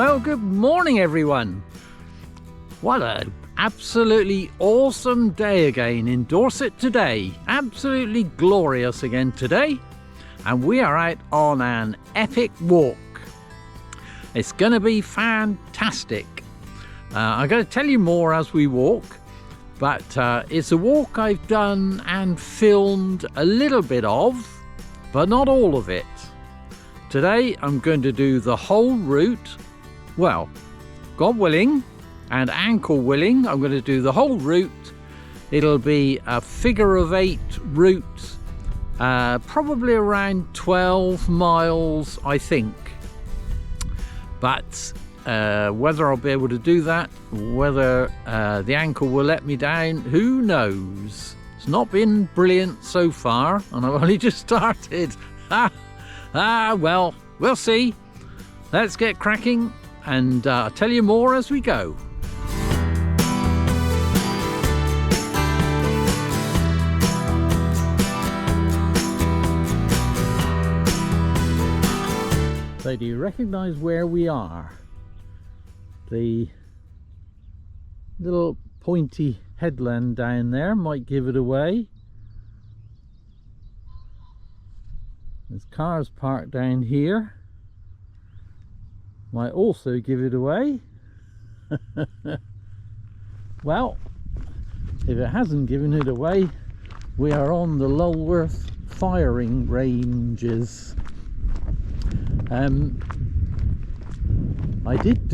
Well, good morning everyone. What an absolutely awesome day again in Dorset today. Absolutely glorious again today. And we are out on an epic walk. It's going to be fantastic. I'm going to tell you more as we walk. But it's a walk I've done and filmed a little bit of, but not all of it. Today I'm going to do the whole route. Well, God willing and ankle willing, I'm going to do the whole route. It'll be a figure of 8 route, probably around 12 miles, I think. But whether I'll be able to do that, whether the ankle will let me down, who knows? It's not been brilliant so far, and I've only just started. Well, we'll see. Let's get cracking, and I'll tell you more as we go. So do you recognise where we are? The little pointy headland down there might give it away. There's cars parked down here. Might also give it away. Well, if it hasn't given it away, we are on the Lulworth Firing Ranges. I did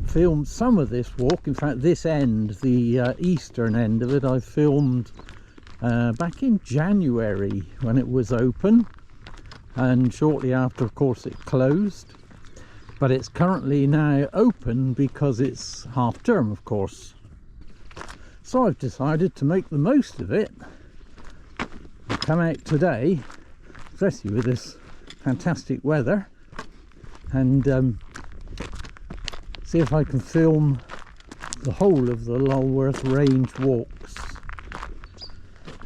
film some of this walk. In fact, this end, the eastern end of it, I filmed back in January when it was open, and shortly after, of course, it closed. But it's currently now open because it's half term, of course. So I've decided to make the most of it. I'll come out today, especially with this fantastic weather, and see if I can film the whole of the Lulworth Range walks.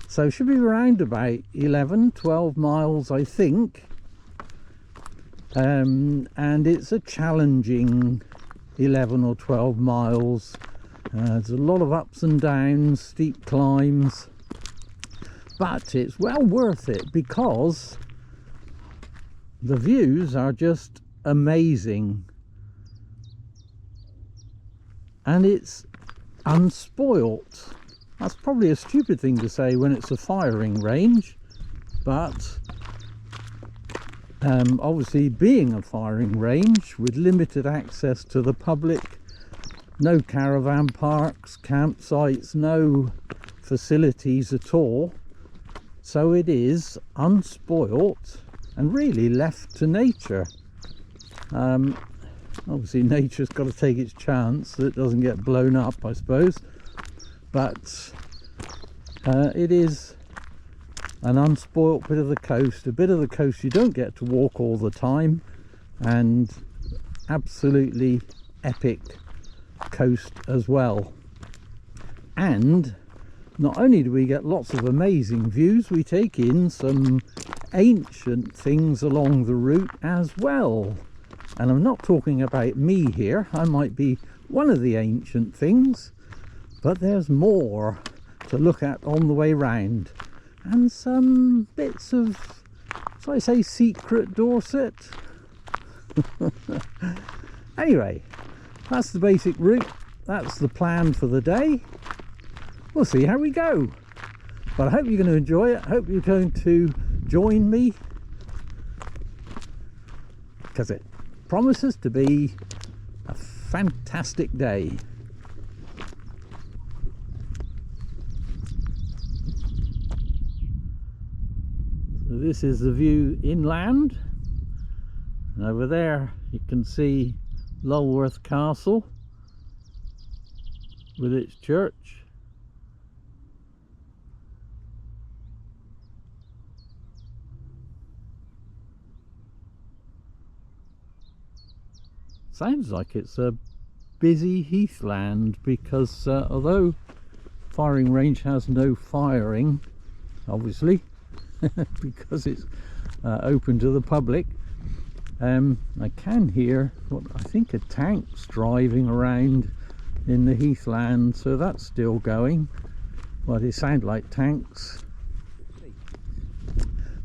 So it should be around about 11-12 miles, I think, and it's a challenging 11 or 12 miles. There's a lot of ups and downs, steep climbs, but it's well worth it because the views are just amazing, and it's unspoilt. That's probably a stupid thing to say when it's a firing range, but obviously being a firing range with limited access to the public, no caravan parks, campsites, no facilities at all, so it is unspoilt and really left to nature. Obviously nature's got to take its chance so it doesn't get blown up, I suppose, but it is an unspoilt bit of the coast, a bit of the coast you don't get to walk all the time, and absolutely epic coast as well. And not only do we get lots of amazing views, we take in some ancient things along the route as well. And I'm not talking about me here, I might be one of the ancient things, but there's more to look at on the way round, and some bits of, so I say, secret Dorset. Anyway, that's the basic route, that's the plan for the day. We'll see how we go, but I hope you're going to enjoy it. I hope you're going to join me, because it promises to be a fantastic day. So this is the view inland, and over there you can see Lulworth Castle with its church. Sounds like it's a busy heathland, because although firing range has no firing, obviously, because it's open to the public, I can hear what I think are tanks driving around in the heathland, so that's still going. Well, they sound like tanks.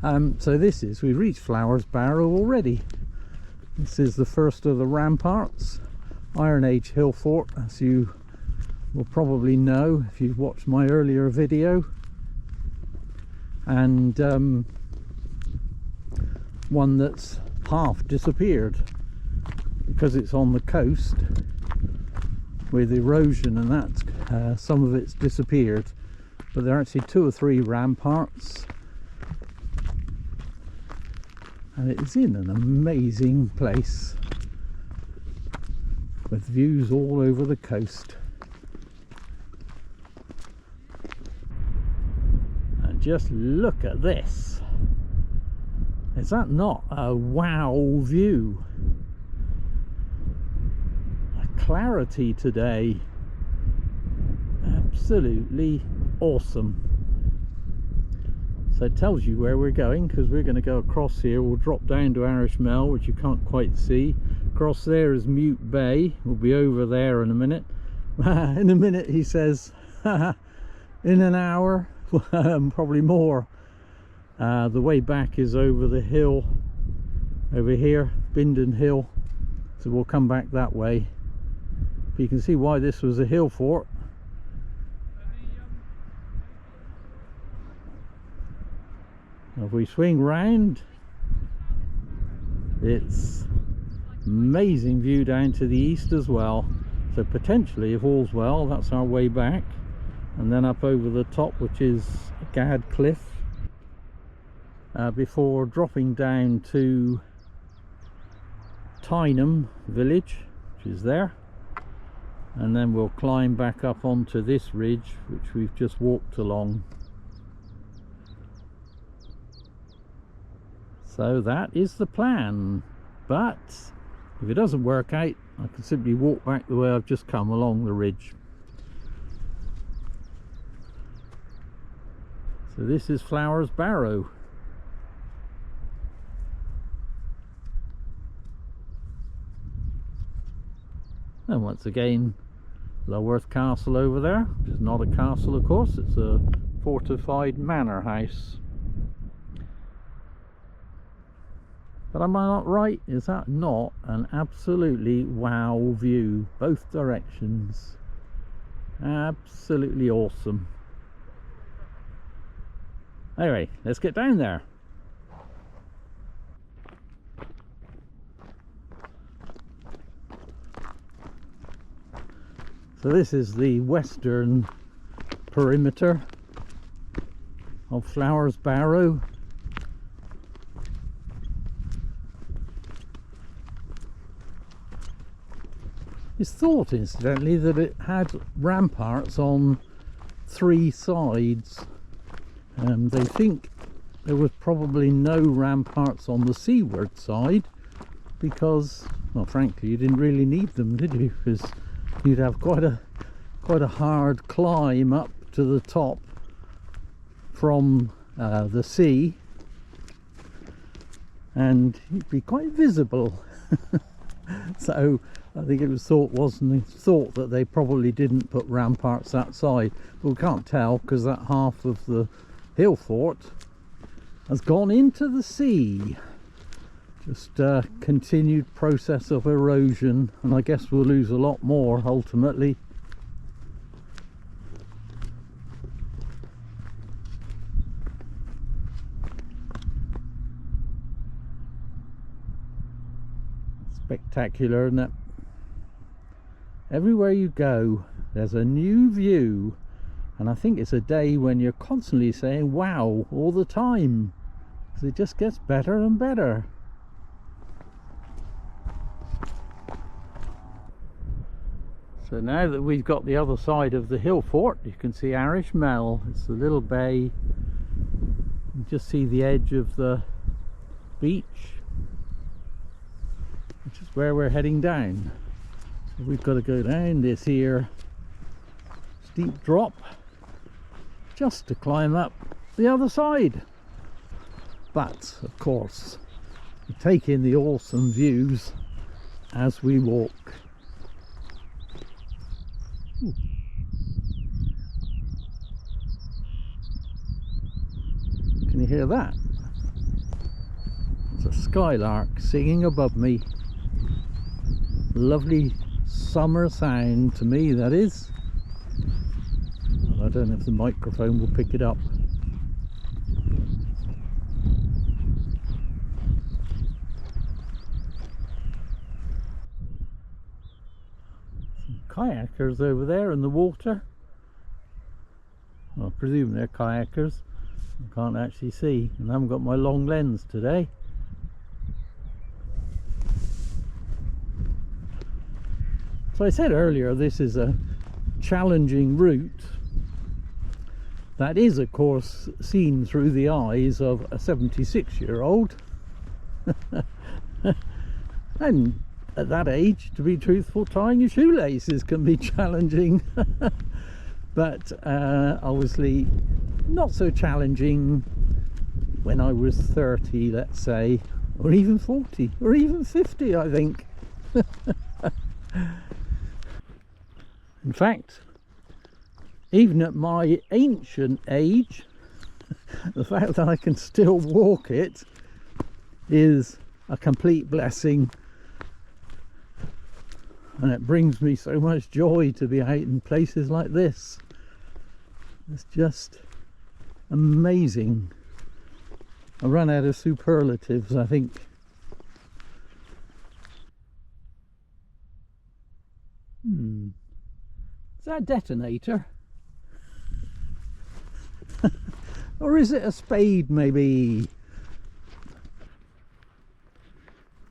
So we've reached Flowers Barrow already. This is the first of the ramparts, Iron Age hill fort, as you will probably know if you've watched my earlier video, and one that's half disappeared because it's on the coast with erosion and that. Some of it's disappeared, but there are actually 2 or 3 ramparts, and it is in an amazing place with views all over the coast. And just look at this. Is that not a wow view? The clarity today, absolutely awesome. So it tells you where we're going, because we're going to go across here. We'll drop down to Arish Mell, which you can't quite see. Across there is Mupe Bay. We'll be over there in a minute. In a minute, he says. In an hour, probably more. The way back is over the hill, over here, Bindon Hill. So we'll come back that way. But you can see why this was a hill fort. If we swing round, it's amazing view down to the east as well. So potentially, if all's well, that's our way back. And then up over the top, which is Gad Cliff, before dropping down to Tyneham village, which is there. And then we'll climb back up onto this ridge, which we've just walked along. So that is the plan, but if it doesn't work out, I can simply walk back the way I've just come along the ridge. So this is Flowers Barrow. And once again, Lulworth Castle over there, which is not a castle of course, it's a fortified manor house. But am I not right? Is that not an absolutely wow view? Both directions. Absolutely awesome. Anyway, let's get down there. So this is the western perimeter of Flowers Barrow. It's thought, incidentally, that it had ramparts on 3 sides. They think there was probably no ramparts on the seaward side because, well, frankly, you didn't really need them, did you? Because you'd have quite a hard climb up to the top from the sea, and you'd be quite visible. So I think it was thought that they probably didn't put ramparts that side, but we can't tell because that half of the hill fort has gone into the sea. Just a continued process of erosion, and I guess we'll lose a lot more ultimately. Spectacular, isn't it? Everywhere you go there's a new view, and I think it's a day when you're constantly saying wow all the time, because it just gets better and better. So now that we've got the other side of the hill fort, you can see Arish Mell. It's a little bay. You just see the edge of the beach, which is where we're heading down. So we've got to go down this here steep drop just to climb up the other side. But of course take in the awesome views as we walk. Ooh. Can you hear that? It's a skylark singing above me. Lovely summer sound to me, that is. Well, I don't know if the microphone will pick it up. Some kayakers over there in the water. Well, I presume they're kayakers. I can't actually see, and I haven't got my long lens today. So I said earlier, this is a challenging route that is, of course, seen through the eyes of a 76-year-old. And at that age, to be truthful, tying your shoelaces can be challenging. But obviously not so challenging when I was 30, let's say, or even 40, or even 50, I think. In fact, even at my ancient age, the fact that I can still walk it is a complete blessing, and it brings me so much joy to be out in places like this. It's just amazing. I run out of superlatives, I think. Is that a detonator? Or is it a spade, maybe?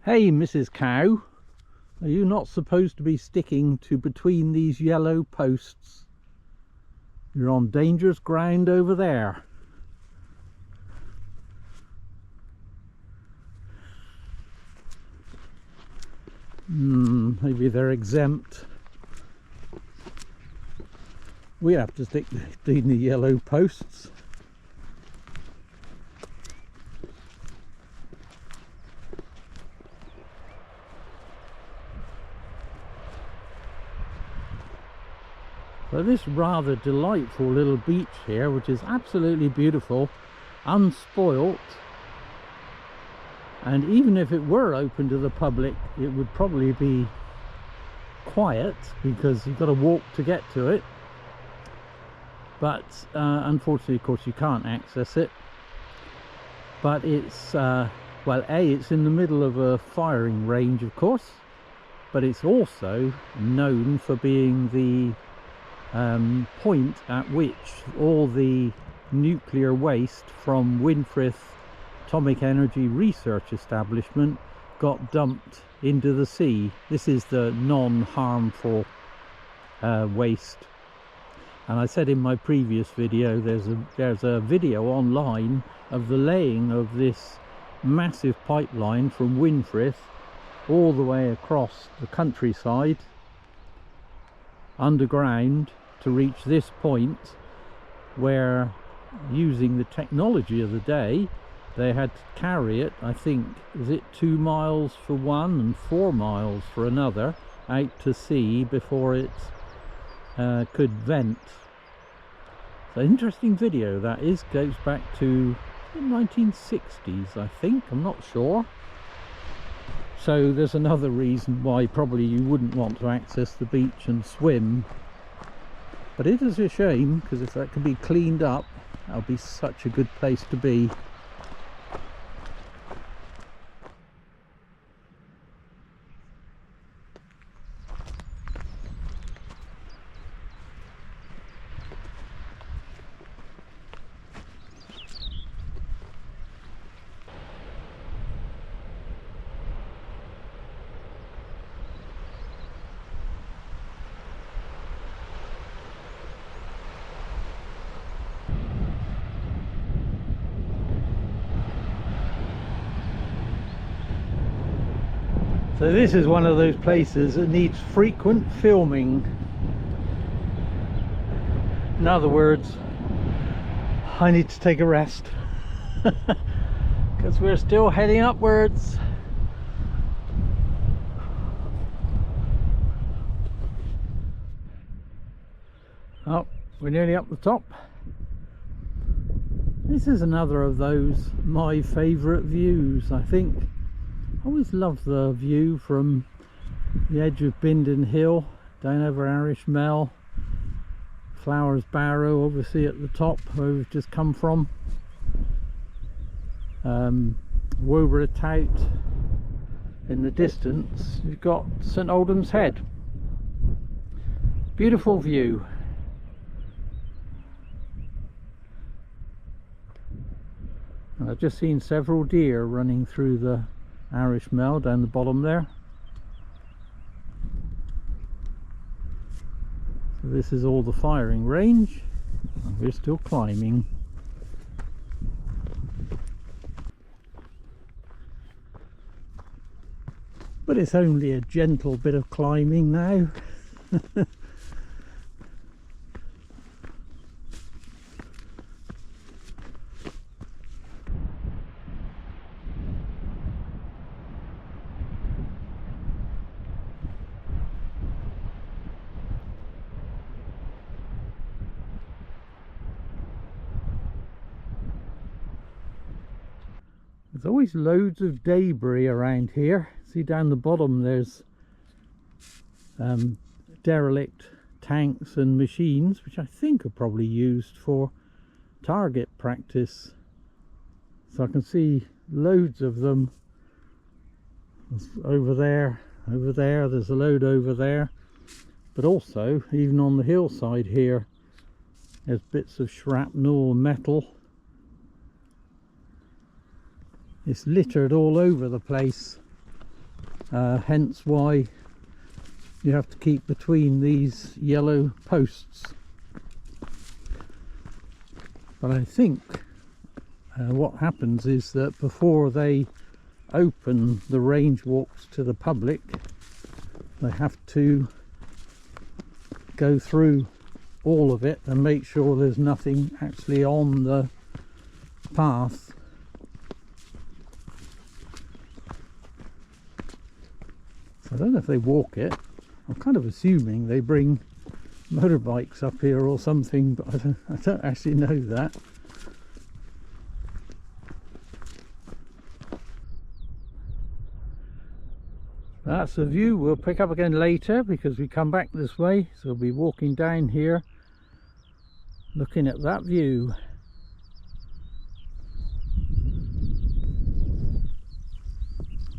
Hey, Mrs. Cow, are you not supposed to be sticking to between these yellow posts? You're on dangerous ground over there. Maybe they're exempt. We have to stick between the yellow posts. So this rather delightful little beach here, which is absolutely beautiful, unspoilt, and even if it were open to the public, it would probably be quiet because you've got to walk to get to it. But unfortunately, of course, you can't access it. But it's well, it's in the middle of a firing range, of course, but it's also known for being the point at which all the nuclear waste from Winfrith Atomic Energy Research Establishment got dumped into the sea. This is the non-harmful waste. And I said in my previous video, there's a video online of the laying of this massive pipeline from Winfrith all the way across the countryside underground to reach this point, where, using the technology of the day, they had to carry it, I think, is it 2 miles for one and 4 miles for another, out to sea before it could vent. So interesting video that is, goes back to the 1960s, I think, I'm not sure. So there's another reason why probably you wouldn't want to access the beach and swim. But it is a shame, because if that could be cleaned up, that would be such a good place to be. So this is one of those places that needs frequent filming. In other words, I need to take a rest because we're still heading upwards. we're nearly up the top. This is another of those my favourite views. I think I always love the view from the edge of Bindon Hill down over Arish, Mell, Flowers, Barrow obviously at the top where we've just come from, Worbarrow, Tout. In the distance you've got St Aldham's Head. Beautiful view. And I've just seen several deer running through the Arish Mell down the bottom there. So this is all the firing range, and we're still climbing. But it's only a gentle bit of climbing now. There's always loads of debris around here. See down the bottom there's derelict tanks and machines, which I think are probably used for target practice. So I can see loads of them. There's over there, there's a load over there. But also, even on the hillside here, there's bits of shrapnel and metal. It's littered all over the place, hence why you have to keep between these yellow posts. But I think what happens is that before they open the range walks to the public, they have to go through all of it and make sure there's nothing actually on the path. I don't know if they walk it. I'm kind of assuming they bring motorbikes up here or something, but I don't actually know that. That's the view we'll pick up again later because we come back this way, so we'll be walking down here looking at that view.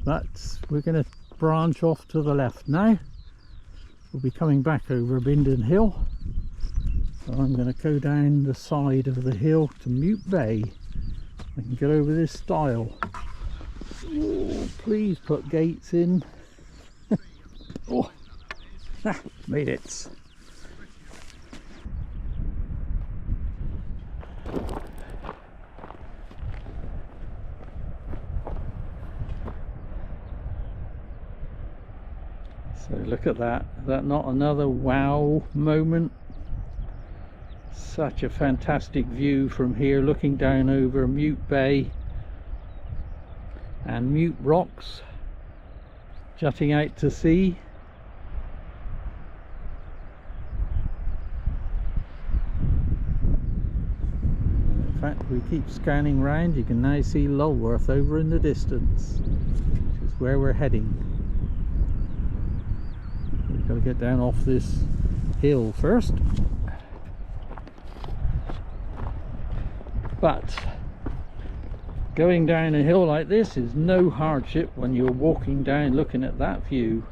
But we're going to branch off to the left now. We'll be coming back over Bindon Hill, so I'm going to go down the side of the hill to Mupe Bay. I can get over this stile. Oh, please put gates in. Oh, made it. So look at that. Is that not another wow moment? Such a fantastic view from here, looking down over Mupe Bay and Mupe Rocks jutting out to sea. In fact, we keep scanning round, you can now see Lulworth over in the distance, which is where we're heading. We've got to get down off this hill first. But going down a hill like this is no hardship when you're walking down looking at that view.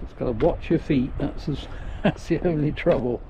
Just got to watch your feet, that's the only trouble.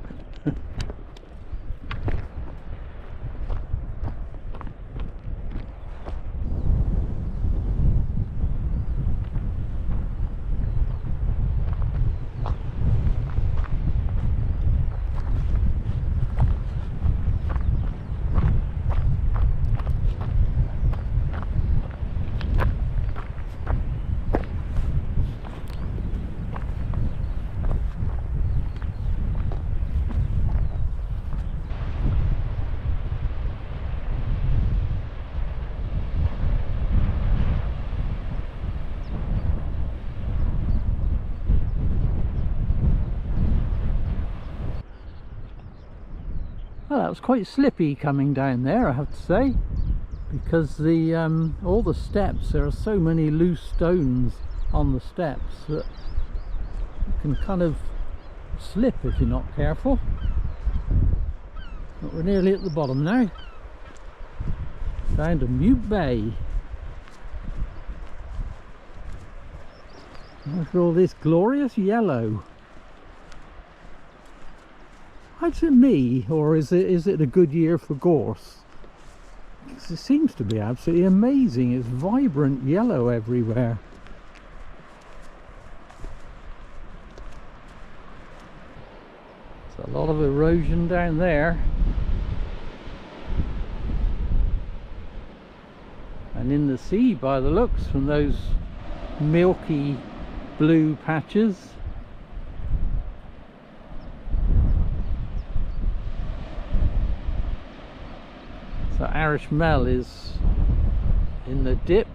it was quite slippy coming down there, I have to say, because the all the steps, there are so many loose stones on the steps that you can kind of slip if you're not careful. But we're nearly at the bottom now, down to Mupe Bay. Look at all this glorious yellow. Is it me, or is it a good year for gorse? Because it seems to be absolutely amazing. It's vibrant yellow everywhere. There's a lot of erosion down there. And in the sea, by the looks, from those milky blue patches. So Arish Mell is in the dip.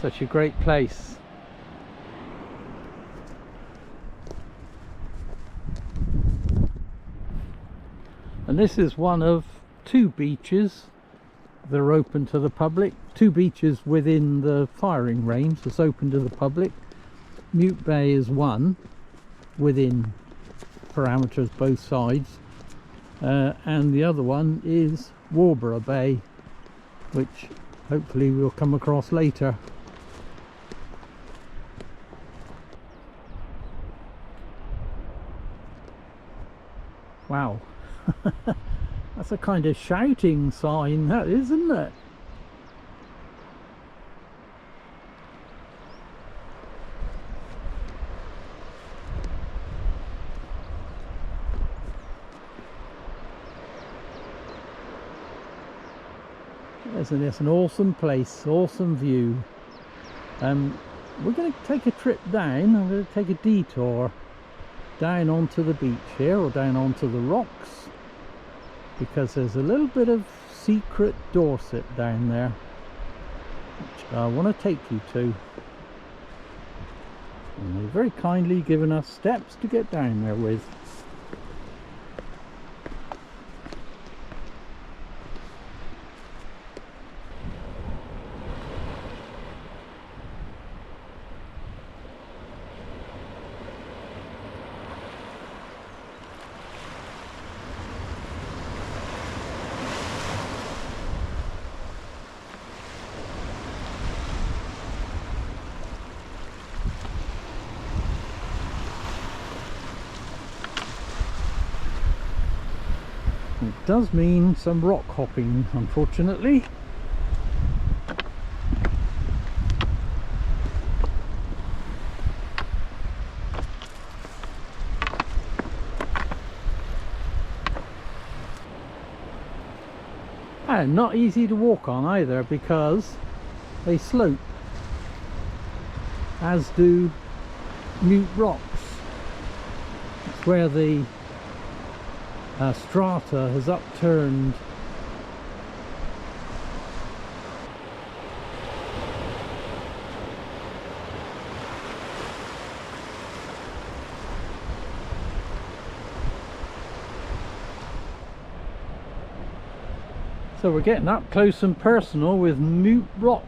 Such a great place. And this is one of 2 beaches that are open to the public. 2 beaches within the firing range that's open to the public. Mupe Bay is one within parameters both sides, and the other one is Warbarrow Bay, which hopefully we'll come across later. Wow. That's a kind of shouting sign, that is, isn't it? Isn't this an awesome place, awesome view? We're going to take a trip down. I'm going to take a detour down onto the beach here, or down onto the rocks, because there's a little bit of secret Dorset down there which I want to take you to, and they've very kindly given us steps to get down there with. It does mean some rock hopping, unfortunately. And not easy to walk on either, because they slope, as do Mupe rocks. It's where the strata has upturned. So we're getting up close and personal with Mupe rocks.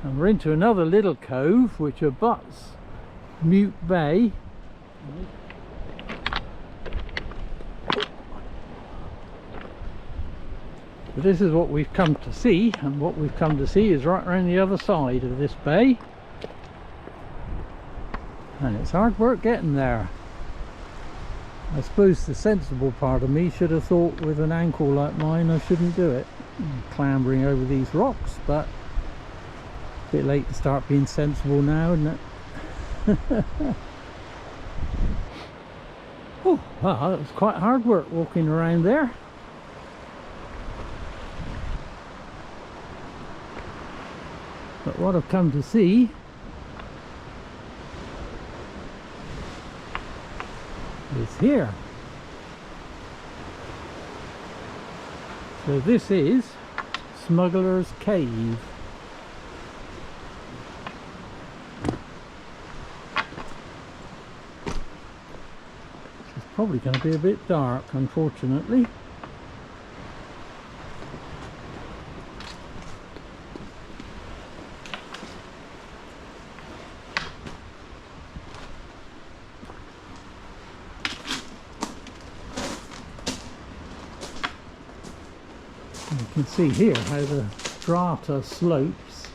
And we're into another little cove which abuts Mupe Bay. But this is what we've come to see, and what we've come to see is right around the other side of this bay. And it's hard work getting there. I suppose the sensible part of me should have thought, with an ankle like mine, I shouldn't do it, clambering over these rocks, but a bit late to start being sensible now, isn't it? Oh, well, it was quite hard work walking around there. But what I've come to see is here. So this is Smuggler's Cave. It's probably going to be a bit dark, unfortunately. You can see here how the strata slopes,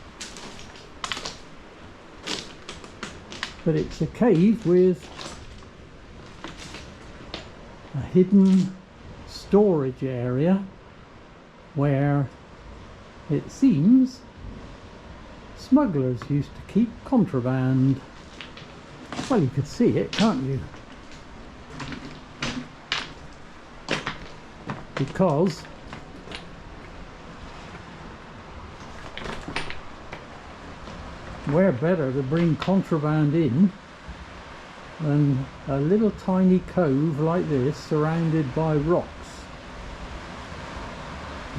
but it's a cave with a hidden storage area where it seems smugglers used to keep contraband. Well, you could see it, can't you? Because where better to bring contraband in than a little tiny cove like this surrounded by rocks.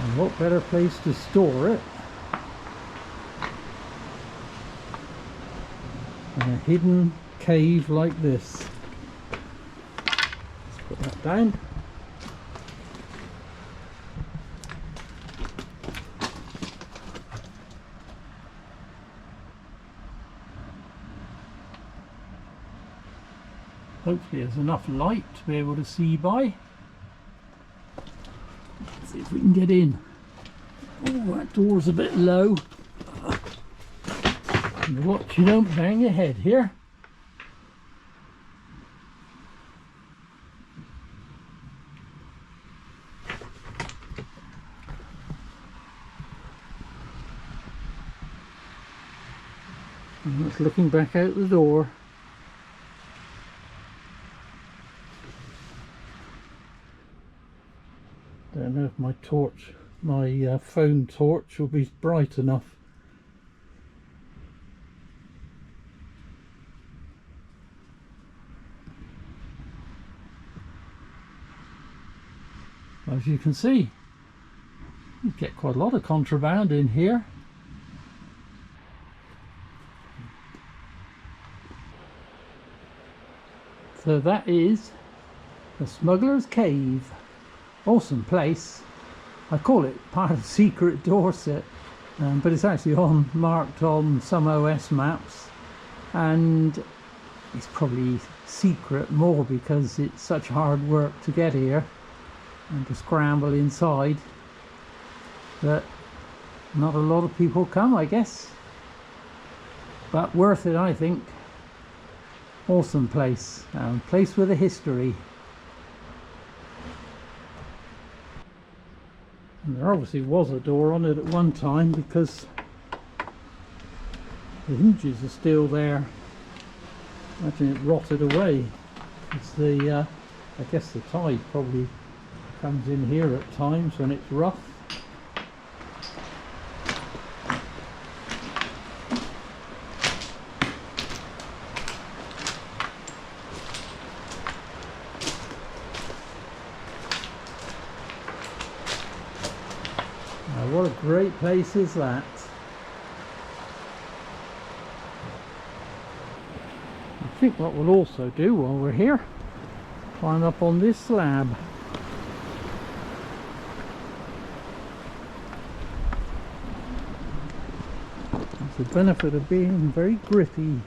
And what better place to store it than a hidden cave like this. Let's put that down. Hopefully there's enough light to be able to see by. Let's see if we can get in. Oh, that door's a bit low. Watch you don't bang your head here. And that's looking back out the door. Don't know if my torch, my phone torch will be bright enough. As you can see, you get quite a lot of contraband in here. So that is the Smuggler's Cave. Awesome place. I call it part of Secret Dorset, but it's actually marked on some OS maps, and it's probably secret more because it's such hard work to get here and to scramble inside that not a lot of people come, I guess, but worth it, I think. Awesome place, place with a history. And there obviously was a door on it at one time because the hinges are still there. Imagine it rotted away. It's the, I guess the tide probably comes in here at times when it's rough. What a great place is that. I think what we'll also do while we're here, climb up on this slab. It's the benefit of being very grippy.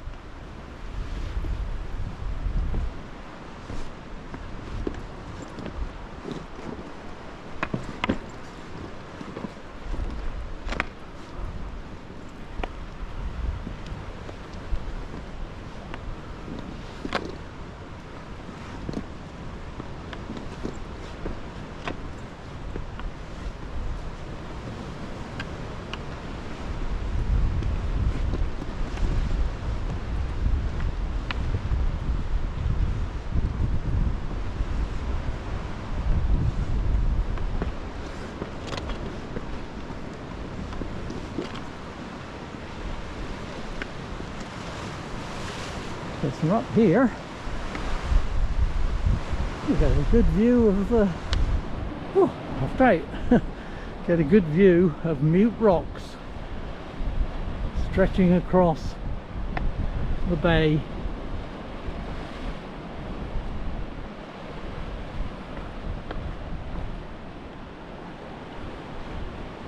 From up here, You get a good view of the... Oh, off out. Get a good view of Mupe rocks stretching across the bay.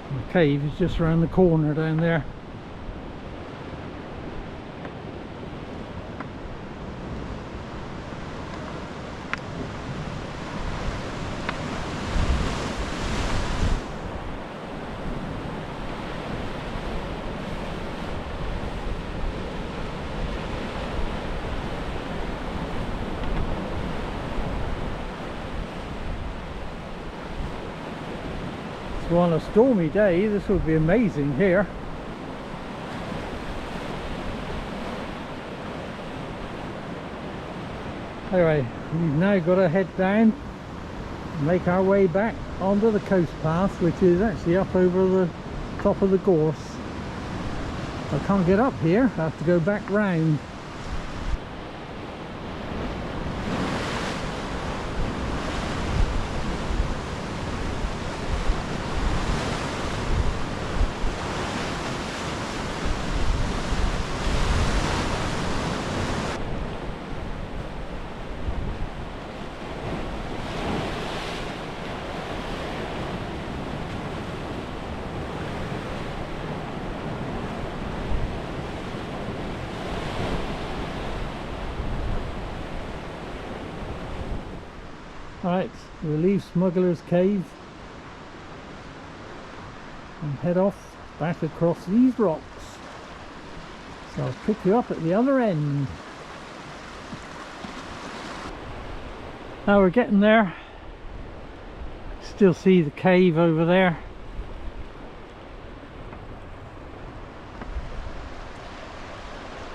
The cave is just around the corner down there. So on a stormy day, this would be amazing here. Anyway, we've now got to head down and make our way back onto the coast path, which is actually up over the top of the gorse. I can't get up here, I have to go back round. Right, we'll leave Smuggler's Cave and head off back across these rocks. So I'll pick you up at the other end. Now we're getting there. Still see the cave over there.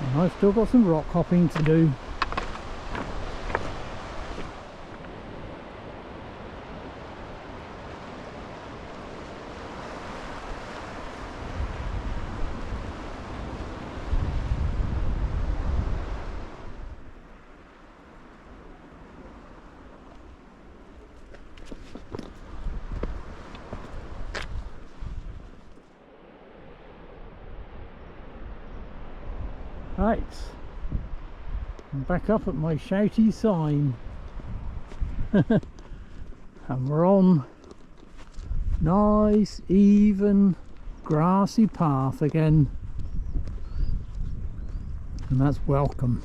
And I've still got some rock hopping to do. Right, I'm back up at my shouty sign. And we're on nice even grassy path again, and that's welcome.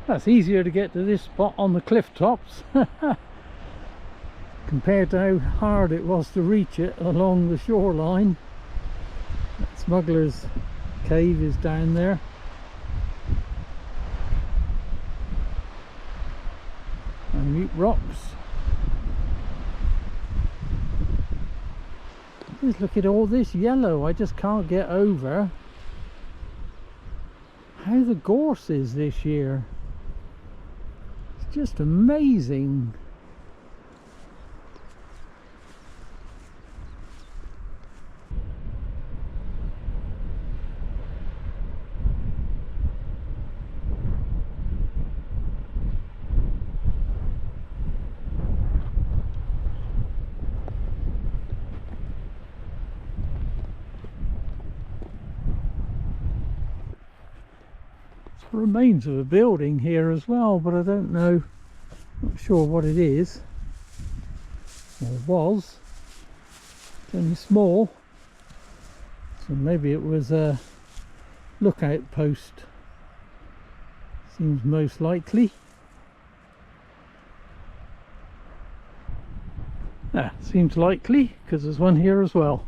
That's easier to get to this spot on the cliff tops compared to how hard it was to reach it along the shoreline. Smuggler's Cave is down there. And Mupe rocks. Just look at all this yellow. I just can't get over how the gorse is this year. It's just amazing. Remains of a building here as well, but I don't know, not sure what it is or was. It's only small, so maybe it was a lookout post, seems most likely. Seems likely because there's one here as well.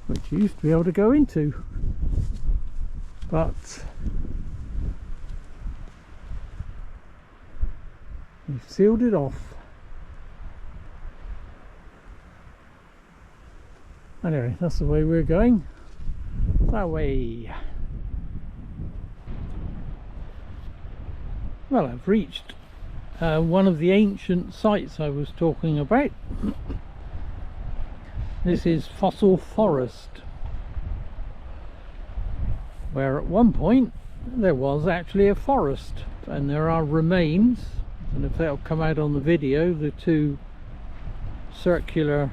Which you used to be able to go into, but we've sealed it off. Anyway, that's the way we're going. away. Well, I've reached one of the ancient sites I was talking about. This is Fossil Forest, where at one point there was actually a forest, and there are remains, and if that'll come out on the video, the two circular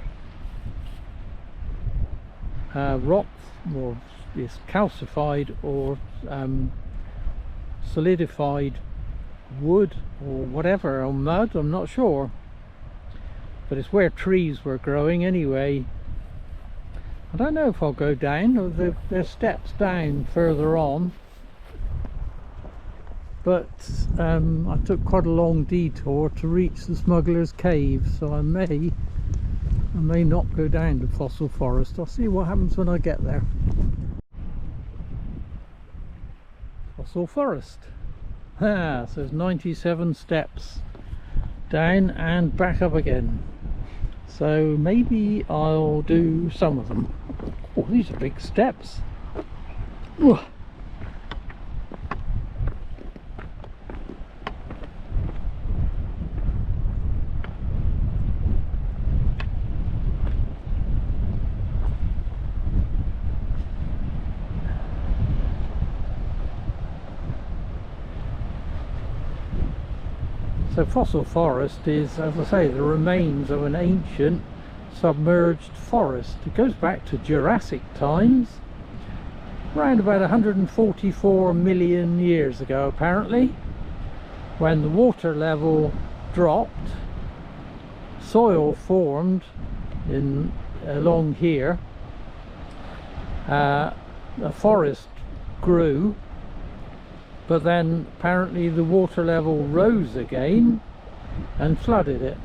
rock, or this calcified or solidified wood or whatever, or mud, I'm not sure, but it's where trees were growing anyway. I don't know if I'll go down, or there's steps down further on, but I took quite a long detour to reach the Smugglers Cave, so I may not go down to Fossil Forest. I'll see what happens when I get there. Fossil Forest. So there's 97 steps down and back up again. So maybe I'll do some of them. Oh, these are big steps. Ooh. So Fossil Forest is, as I say, the remains of an ancient submerged forest. It goes back to Jurassic times, around about 144 million years ago apparently, when the water level dropped, soil formed along here, a forest grew. But then apparently the water level rose again and flooded it,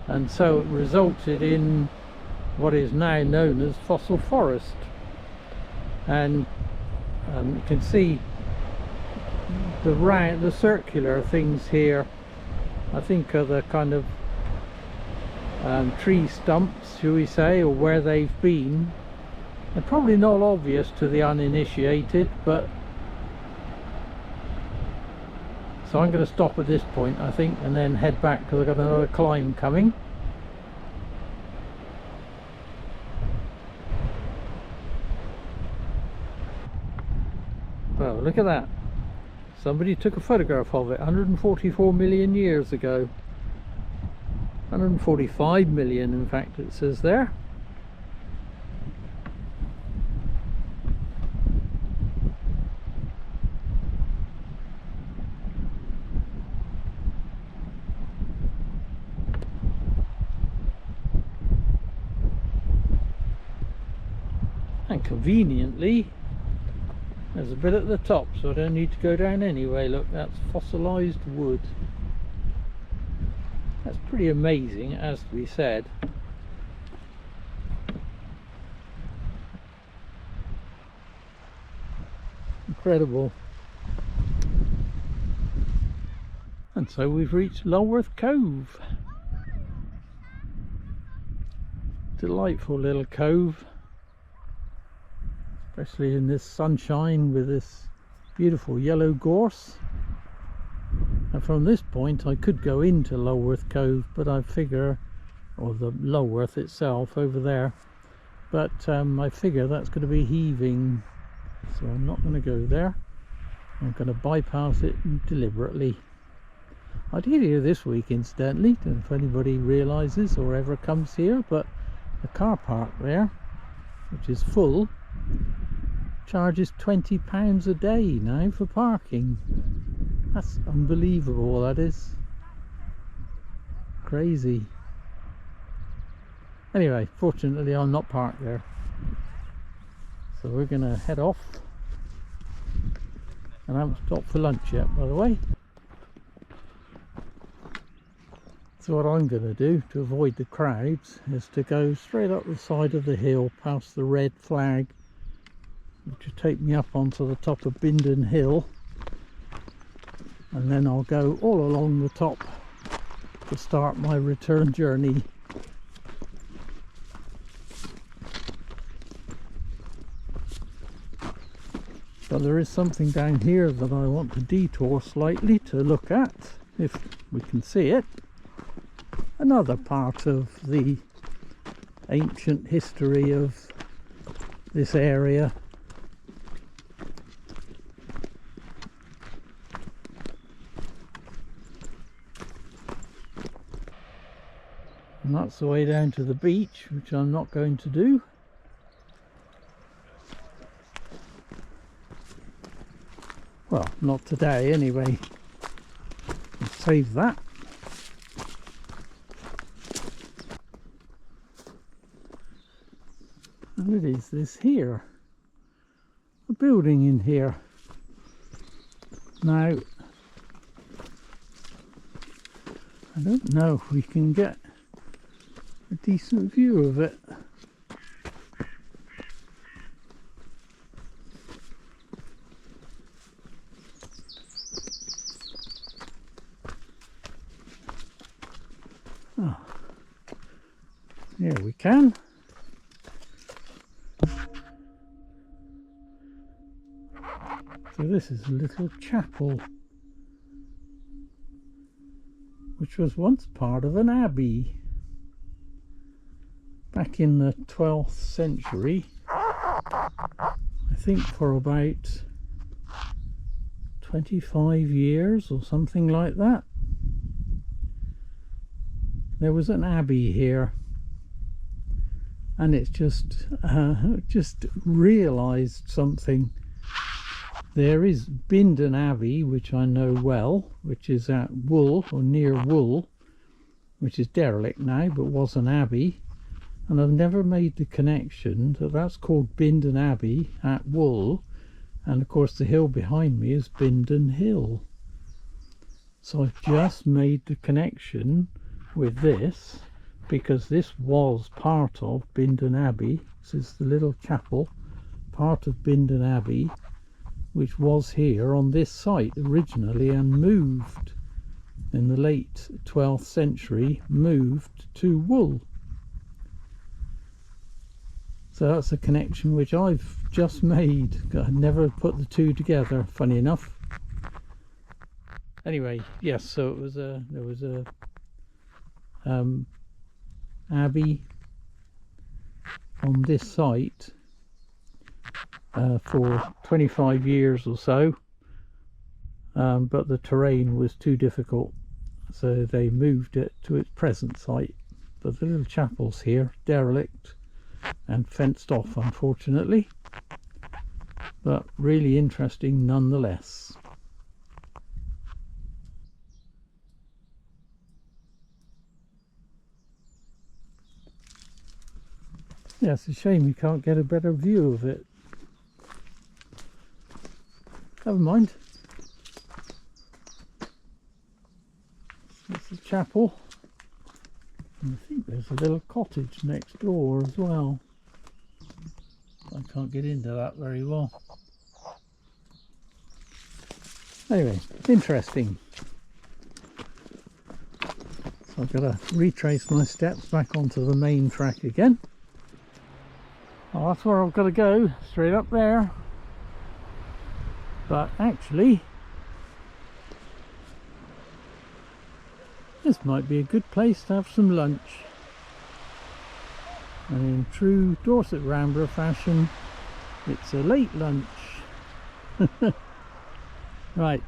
and so it resulted in what is now known as Fossil Forest. And you can see the circular things here, I think are the kind of tree stumps, shall we say, or where they've been. They're probably not obvious to the uninitiated, but so I'm going to stop at this point, I think, and then head back because I've got another climb coming. Well, look at that. Somebody took a photograph of it 144 million years ago. 145 million, in fact, it says there. And conveniently there's a bit at the top, so I don't need to go down anyway. Look, that's fossilized wood. That's pretty amazing, it has to be said. Incredible. And so we've reached Lulworth Cove. Delightful little cove, especially in this sunshine with this beautiful yellow gorse. And from this point I could go into Lulworth Cove, but I figure, or the Lulworth itself over there, but I figure that's going to be heaving, so I'm not going to go there. I'm going to bypass it deliberately. I did here this week, incidentally, don't know if anybody realises or ever comes here, but the car park there, which is full, charges £20 a day now for parking. That's unbelievable, that is. Crazy. Anyway, fortunately I'm not parked there. So we're going to head off. And I haven't stopped for lunch yet, by the way. So what I'm going to do to avoid the crowds is to go straight up the side of the hill past the red flag, which will take me up onto the top of Bindon Hill, and then I'll go all along the top to start my return journey. But there is something down here that I want to detour slightly to look at, if we can see it. Another part of the ancient history of this area. And that's the way down to the beach, which I'm not going to do. Well, not today anyway. I'll save that. And it is this here. A building in here. Now, I don't know if we can get a decent view of it. Oh, here we can. So this is a little chapel, which was once part of an abbey. Back in the 12th century, I think for about 25 years or something like that, there was an abbey here. And it's just realised something. There is Binden Abbey, which I know well, which is at Wool, or near Wool, which is derelict now, but was an abbey. And I've never made the connection that that's called Binden Abbey at Wool, and of course the hill behind me is Bindon Hill. So I've just made the connection with this, because this was part of Bindon Abbey. This is the little chapel, part of Bindon Abbey, which was here on this site originally and moved in the late 12th century, moved to Wool. So that's a connection which I've just made. I never put the two together, funny enough. Anyway, yes, so it was there was a abbey on this site for 25 years or so, but the terrain was too difficult, so they moved it to its present site. But the little chapel's here, derelict and fenced off, unfortunately, but really interesting nonetheless. Yeah, it's a shame you can't get a better view of it. Never mind. That's the chapel. And I think there's a little cottage next door as well. I can't get into that very well. Anyway, interesting. So I've got to retrace my steps back onto the main track again. Oh, that's where I've got to go, straight up there. But actually, this might be a good place to have some lunch. And in true Dorset Rambler fashion, it's a late lunch. Right.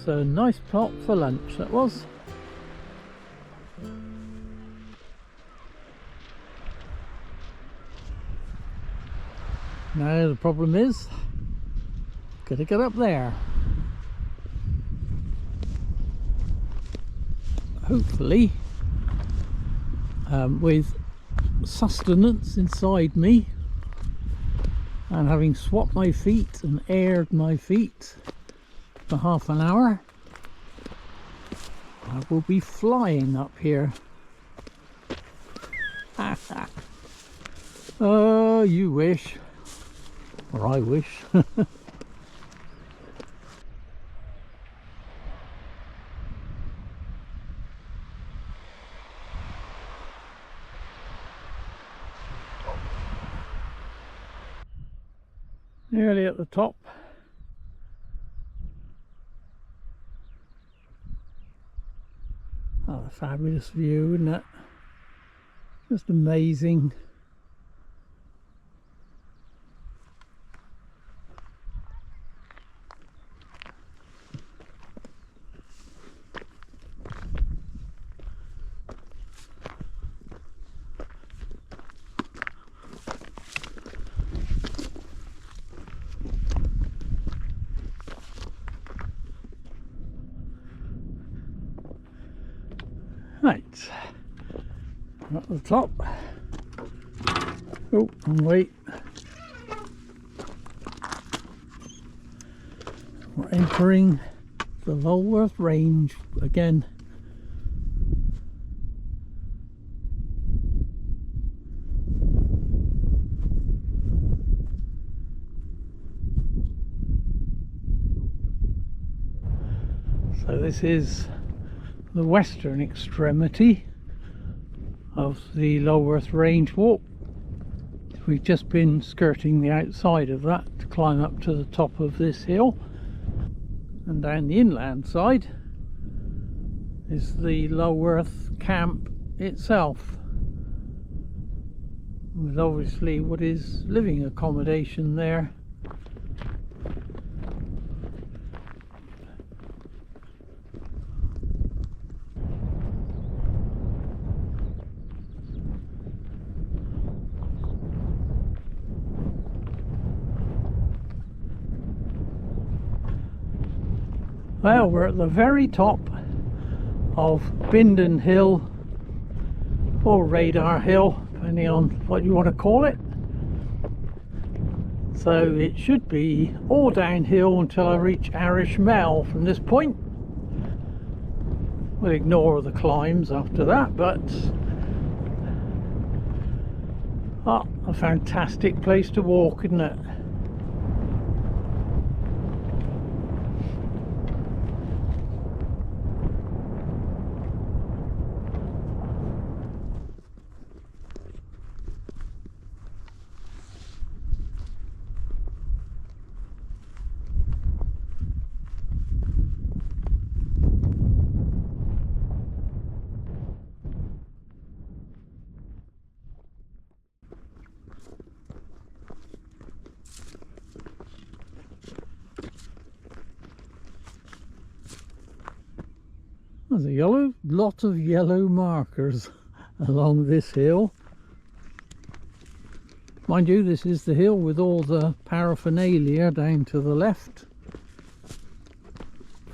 was a nice plot for lunch, that was. Now the problem is, gotta get up there. Hopefully, with sustenance inside me, and having swapped my feet and aired my feet for half an hour, I will be flying up here. Oh, you wish. Or I wish. Nearly at the top. Oh, a fabulous view, isn't it? Just amazing. Right, at the top. Oh, and wait. We're entering the Lulworth Range again. So this is the western extremity of the Lulworth Range walk. We've just been skirting the outside of that to climb up to the top of this hill, and down the inland side is the Lulworth camp itself, with obviously what is living accommodation there. Well, we're at the very top of Bindon Hill, or Radar Hill, depending on what you want to call it. So it should be all downhill until I reach Arish Mell from this point. We'll ignore the climbs after that, but a fantastic place to walk, isn't it? There's a lot of yellow markers along this hill. Mind you, this is the hill with all the paraphernalia down to the left.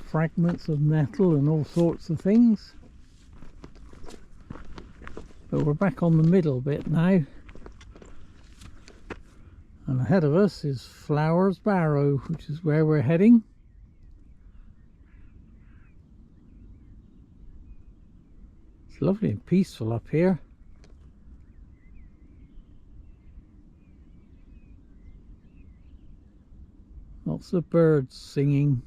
Fragments of metal and all sorts of things. But we're back on the middle bit now. And ahead of us is Barrow, which is where we're heading. It's lovely and peaceful up here. Lots of birds singing.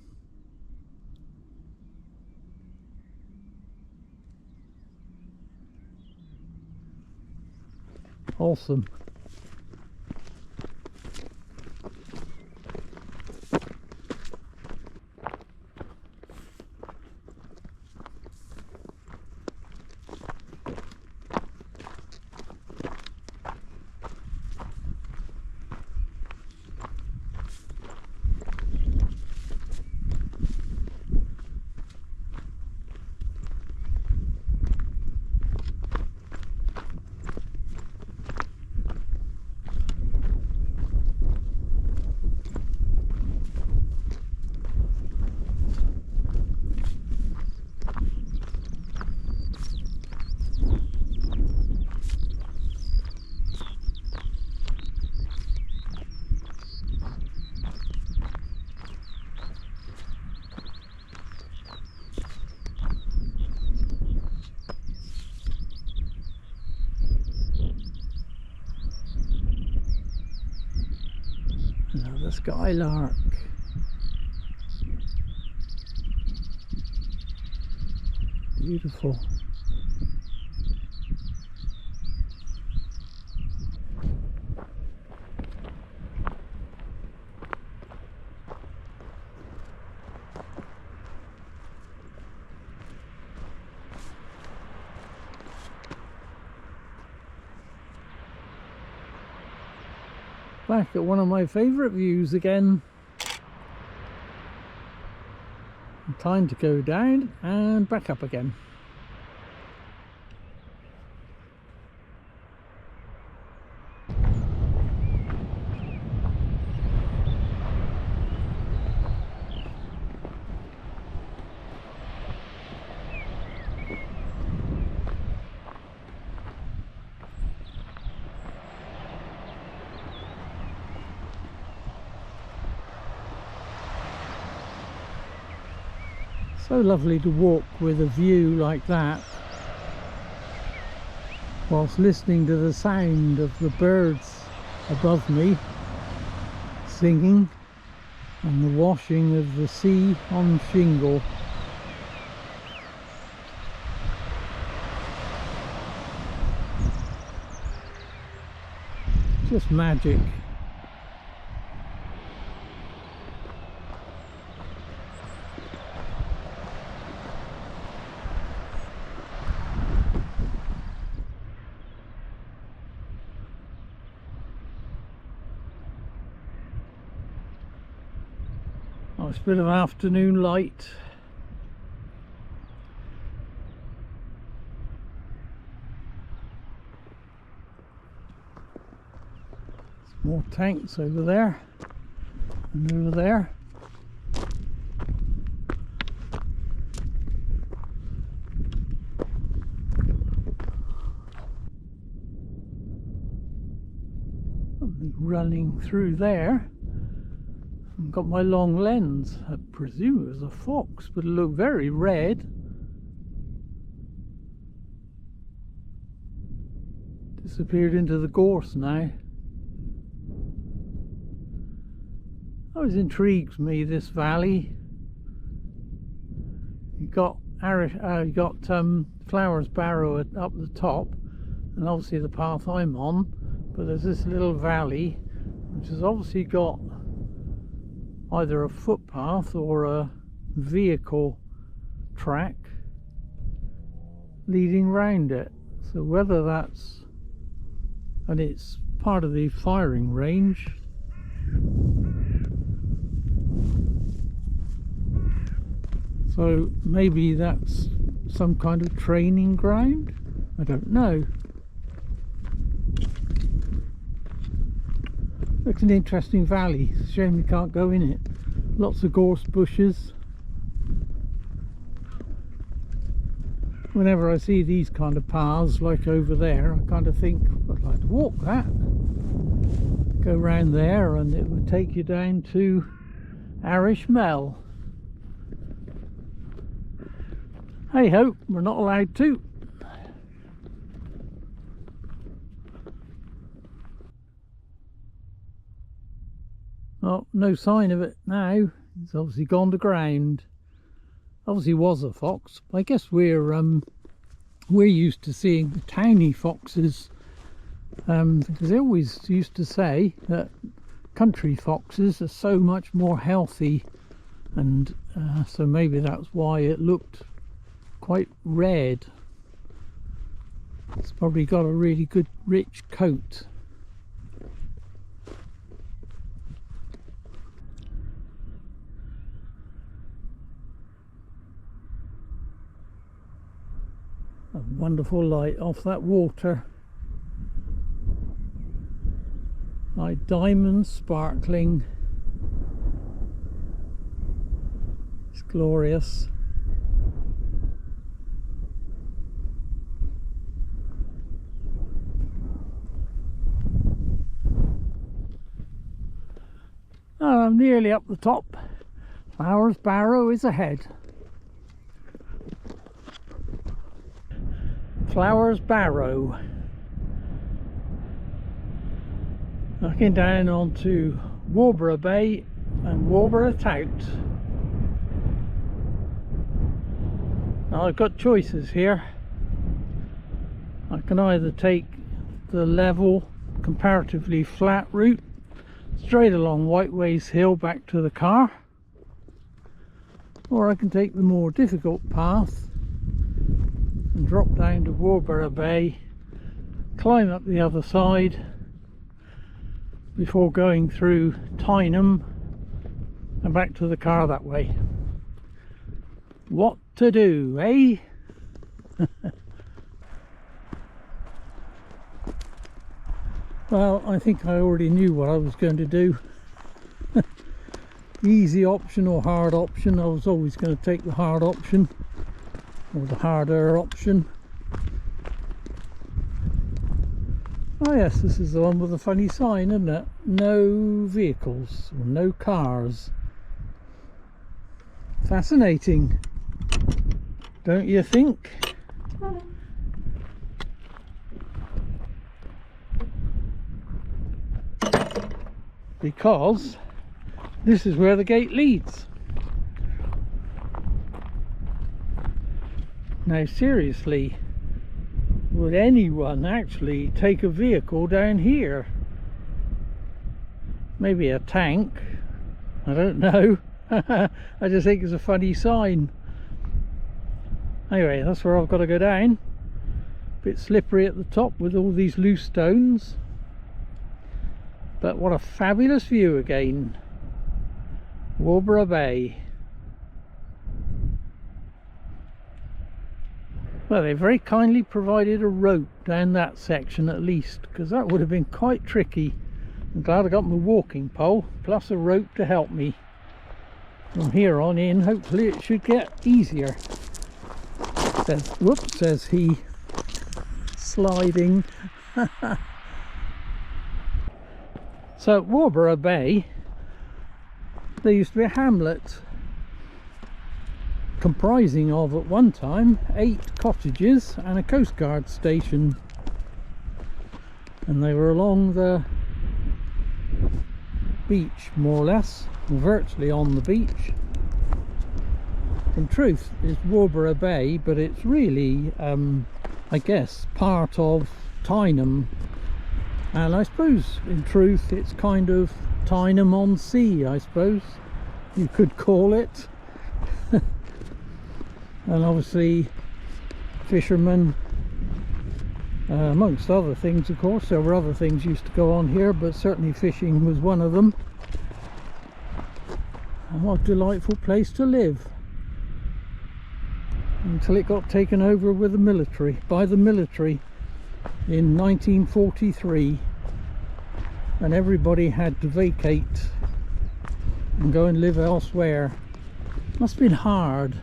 Awesome. Another skylark. Beautiful. Back at one of my favourite views again. Time to go down and back up again. So lovely to walk with a view like that whilst listening to the sound of the birds above me singing and the washing of the sea on shingle. Just magic. Nice bit of afternoon light. Some more tanks over there and over there. Something running through there. I've got my long lens. I presume it was a fox, but it looked very red. Disappeared into the gorse now. Always intrigues me, this valley. You got Arish, you got Flowers Barrow up the top, and obviously the path I'm on. But there's this little valley, which has obviously got either a footpath or a vehicle track leading round it. So whether that's, and it's part of the firing range, so maybe that's some kind of training ground. I don't know. Looks an interesting valley. It's a shame you can't go in it. Lots of gorse bushes. Whenever I see these kind of paths like over there, I kind of think I'd like to walk that. Go round there and it would take you down to Arish Mell. Hey ho, we're not allowed to. Oh, no sign of it now. It's obviously gone to ground. Obviously was a fox. I guess we're used to seeing the towny foxes, because they always used to say that country foxes are so much more healthy, and so maybe that's why it looked quite red. It's probably got a really good rich coat. A wonderful light off that water, like diamonds sparkling. It's glorious. Oh, I'm nearly up the top. Flowers Barrow is ahead. Flowers Barrow. Looking down onto Warbarrow Bay and Warbarrow Tout. Now I've got choices here. I can either take the level, comparatively flat route straight along Whiteways hill back to the car, or I can take the more difficult path and drop down to Warbarrow Bay, climb up the other side before going through Tyneham and back to the car that way. What to do, eh? Well, I think I already knew what I was going to do. Easy option or hard option. I was always going to take the hard option, or the harder option. Oh yes, this is the one with the funny sign, isn't it? No vehicles, or no cars. Fascinating, don't you think? Because this is where the gate leads. Now seriously, would anyone actually take a vehicle down here? Maybe a tank, I don't know. I just think it's a funny sign. Anyway, that's where I've got to go down. Bit slippery at the top with all these loose stones. But what a fabulous view again. Warbarrow Bay. Well, they very kindly provided a rope down that section at least, because that would have been quite tricky. I'm glad I got my walking pole plus a rope to help me. From here on in, hopefully it should get easier. Says, whoops, says he, sliding. So at Warbarrow Bay, there used to be a hamlet comprising of, at one time, 8 cottages and a coastguard station, and they were along the beach more or less, virtually on the beach. In truth it's Warbarrow Bay, but it's really I guess part of Tyneham. And I suppose, in truth, it's kind of Tyneham on sea, I suppose you could call it. And obviously, fishermen, amongst other things, of course. There were other things used to go on here, but certainly fishing was one of them. And what a delightful place to live. Until it got taken over with the military, by the military, in 1943, and everybody had to vacate and go and live elsewhere. Must have been hard,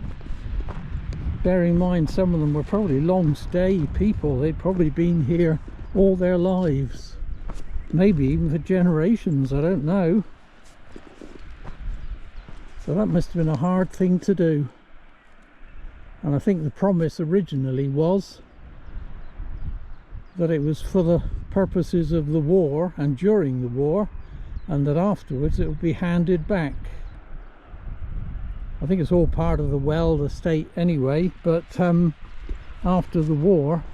bearing in mind some of them were probably long stay people. They'd probably been here all their lives, maybe even for generations, I don't know. So that must have been a hard thing to do. And I think the promise originally was that it was for the purposes of the war and during the war, and that afterwards it would be handed back. I think it's all part of the Well estate anyway, but after the war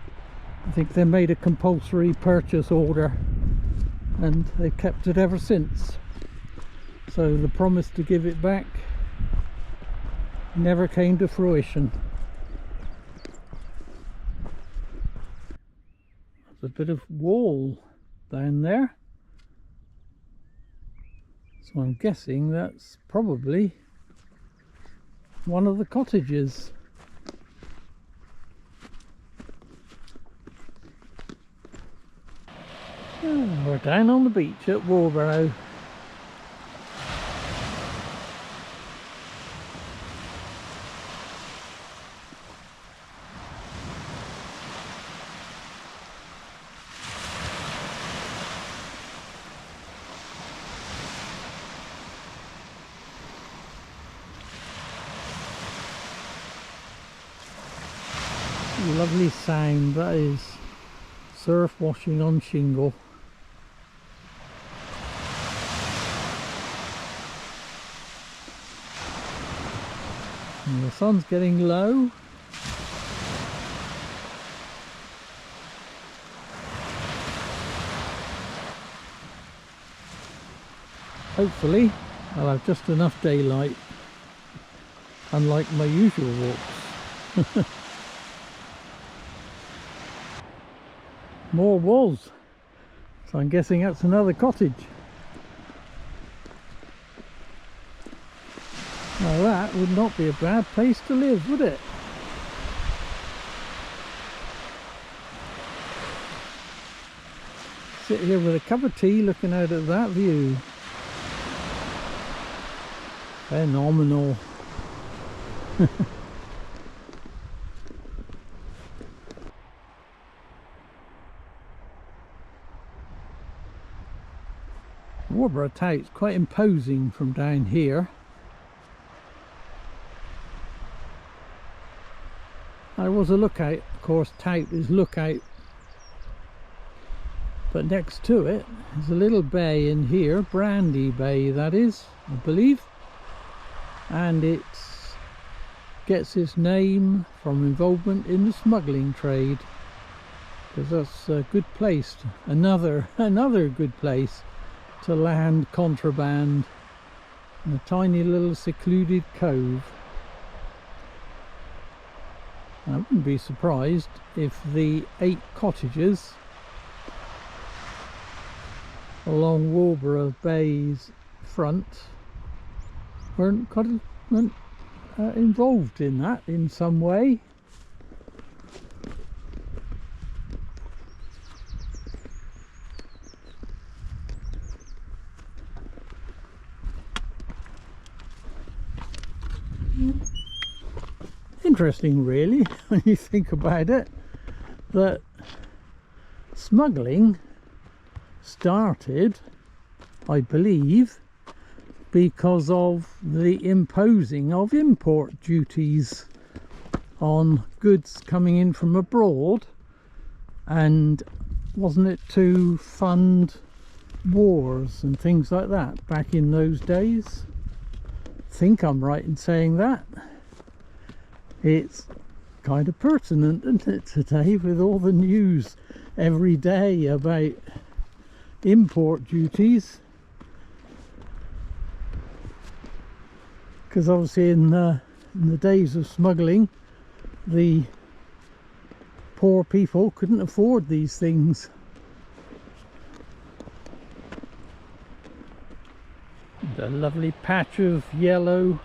I think they made a compulsory purchase order, and they've kept it ever since. So the promise to give it back never came to fruition. A bit of wall down there, so I'm guessing that's probably one of the cottages. Oh, we're down on the beach at Worbarrow. Lovely sound that is, surf washing on shingle. And the sun's getting low. Hopefully I'll have just enough daylight, unlike my usual walks. More walls, so I'm guessing that's another cottage. Now that would not be a bad place to live, would it? Sit here with a cup of tea looking out at that view. Phenomenal. Warbarrow Tout is quite imposing from down here. There was a lookout, of course. Tout is lookout, but next to it is a little bay in here, Brandy Bay that is, I believe, and it gets its name from involvement in the smuggling trade, because that's a good place, another good place to land contraband in a tiny little secluded cove. I wouldn't be surprised if the 8 cottages along Warbarrow Bay's front weren't involved in that in some way. Interesting really, when you think about it, that smuggling started, I believe, because of the imposing of import duties on goods coming in from abroad, and wasn't it to fund wars and things like that back in those days? I think I'm right in saying that. It's kind of pertinent, isn't it, today, with all the news every day about import duties? Because obviously in the days of smuggling, the poor people couldn't afford these things. A lovely patch of yellow.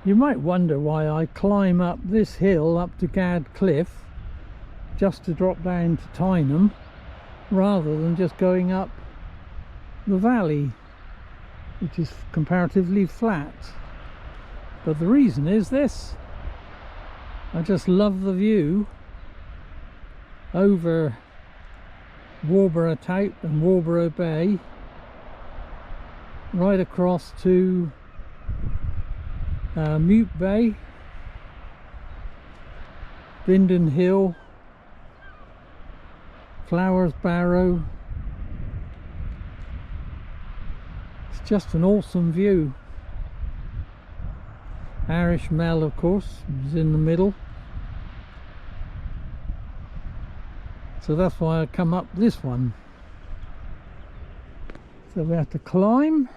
You might wonder why I climb up this hill up to Gad Cliff just to drop down to Tyneham, rather than just going up the valley, which is comparatively flat. But the reason is this: I just love the view over Worbarrow Tout and Warbarrow Bay right across to Mupe Bay, Bindon Hill, Flowers Barrow. It's just an awesome view. Arish Mell, of course, is in the middle, so that's why I come up this one. So we have to climb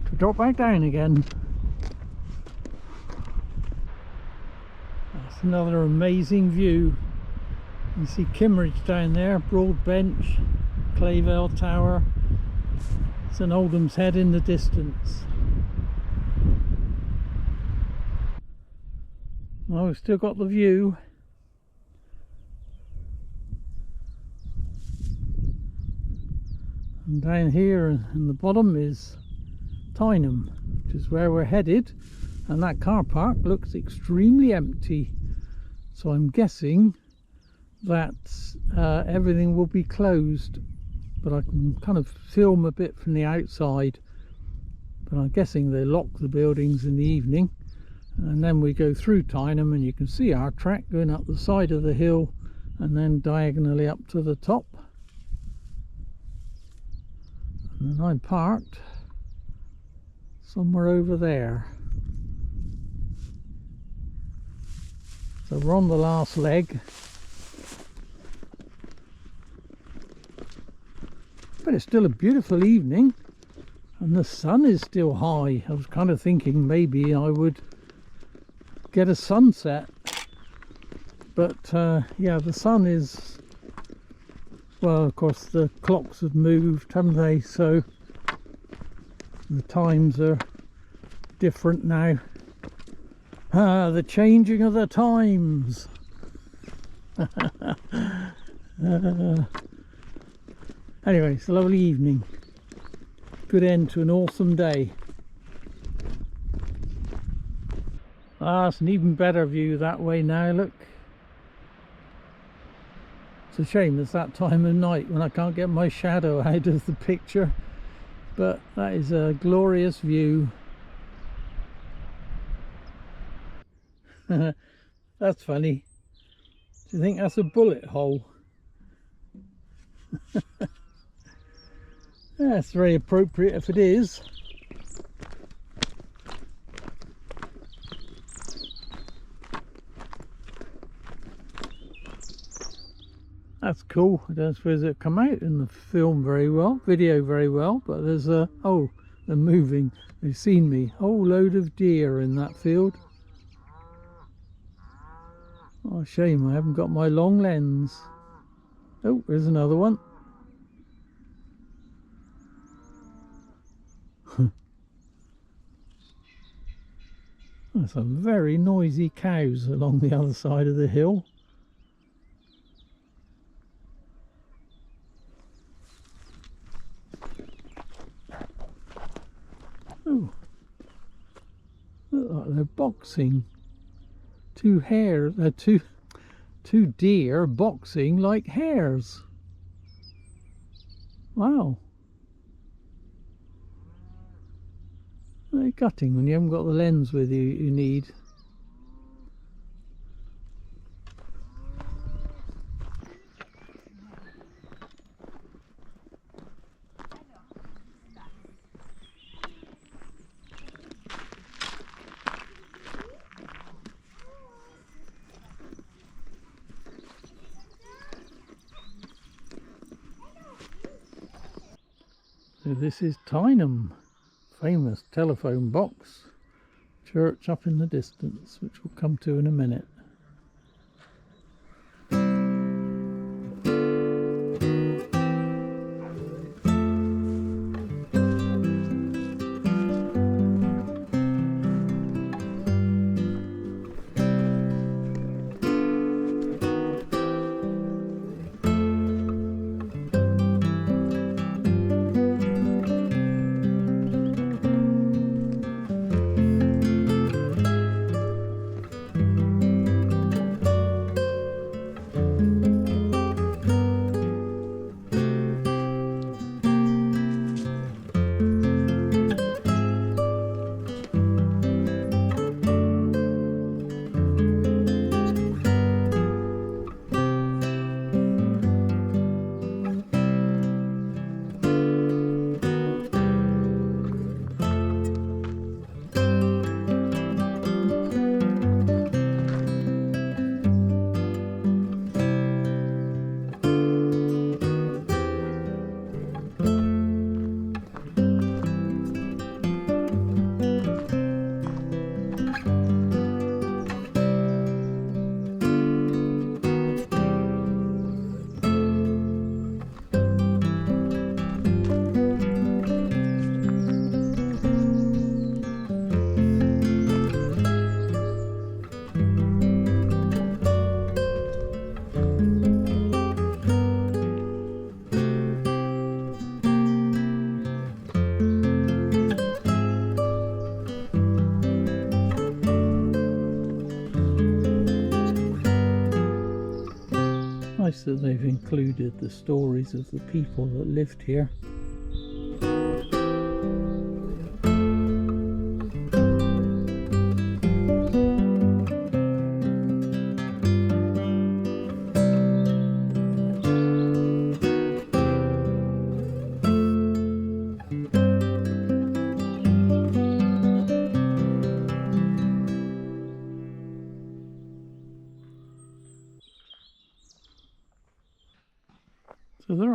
to drop back down again. That's another amazing view. You see Kimmeridge down there, Broad Bench, Clayvale Tower, St Oldham's Head in the distance. Oh, we've still got the view. And down here in the bottom is Tyneham, which is where we're headed, and that car park looks extremely empty, so I'm guessing that everything will be closed, but I can kind of film a bit from the outside. But I'm guessing they lock the buildings in the evening and then we go through Tyneham, and you can see our track going up the side of the hill and then diagonally up to the top. And then I'm parked somewhere over there. So we're on the last leg, but it's still a beautiful evening and the sun is still high. I was kind of thinking maybe I would get a sunset, but yeah, the sun is, well, of course the clocks have moved, haven't they, so the times are different now. The changing of the times. Anyway, it's a lovely evening, good end to an awesome day. It's an even better view that way now, look. It's a shame it's that time of night when I can't get my shadow out of the picture, but that is a glorious view. That's funny. Do you think that's a bullet hole? That's very appropriate if it is. That's cool. I don't suppose it'll come out in the film very well, video very well, but there's a, oh, they're moving. They've seen me. Whole load of deer in that field. Oh, shame I haven't got my long lens. Oh, there's another one. There's some very noisy cows along the other side of the hill. Oh, look like they're boxing. Two deer boxing like hares. Wow. They're gutting when you haven't got the lens with you need. So this is Tyneham, famous telephone box, church up in the distance, which we'll come to in a minute. Nice that they've included the stories of the people that lived here.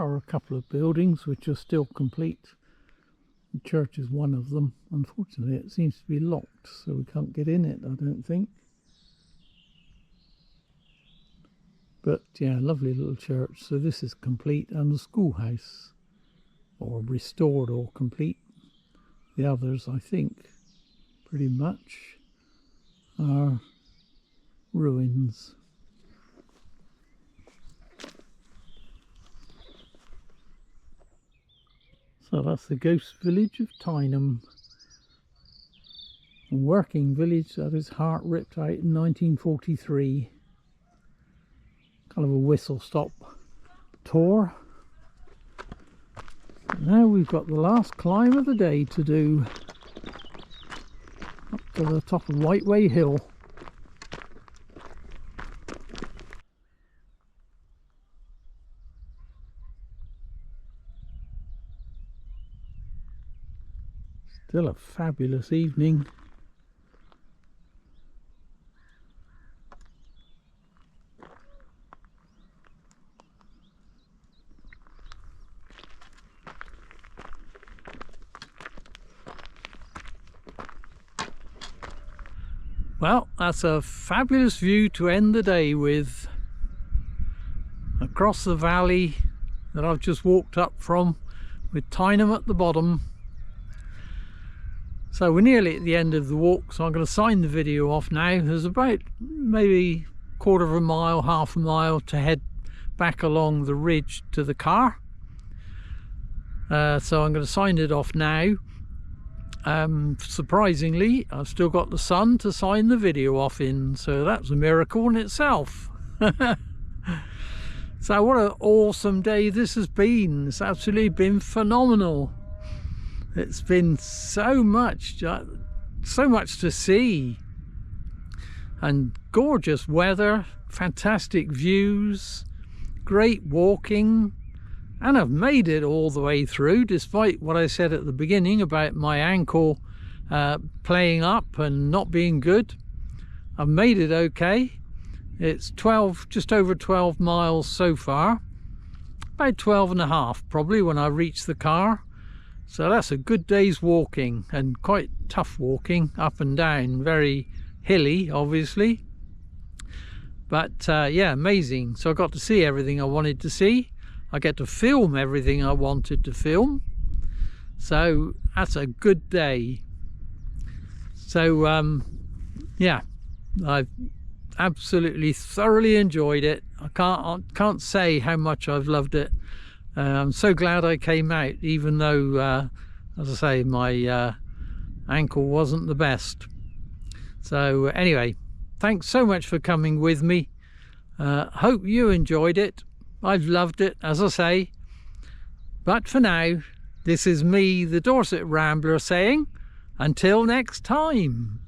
are a couple of buildings which are still complete. The church is one of them. Unfortunately, it seems to be locked, so we can't get in it, I don't think. But yeah, lovely little church. So this is complete, and the schoolhouse, or restored or complete. The others, I think, pretty much are ruins. So that's the ghost village of Tyneham. A working village that his heart ripped out in 1943. Kind of a whistle-stop tour. Now we've got the last climb of the day to do, up to the top of Whiteways Hill. Still a fabulous evening. Well, that's a fabulous view to end the day with. Across the valley that I've just walked up from, with Tyneham at the bottom. So we're nearly at the end of the walk, so I'm going to sign the video off now. There's about maybe quarter of a mile, half a mile to head back along the ridge to the car. So I'm going to sign it off now. Surprisingly, I've still got the sun to sign the video off in, so that's a miracle in itself. So what an awesome day this has been. It's absolutely been phenomenal. It's been so much to see, and gorgeous weather, fantastic views, great walking, and I've made it all the way through, despite what I said at the beginning about my ankle playing up and not being good. I've made it okay. It's just over 12 miles so far, about 12 and a half probably when I reach the car. So that's a good day's walking, and quite tough walking, up and down, very hilly obviously, but yeah, amazing. So I got to see everything I wanted to see. I get to film everything I wanted to film, so that's a good day. So yeah, I've absolutely thoroughly enjoyed it. I can't say how much I've loved it. I'm so glad I came out, even though as I say, my ankle wasn't the best. So anyway, thanks so much for coming with me. Hope you enjoyed it. I've loved it, as I say. But for now, this is me, the Dorset Rambler, saying until next time.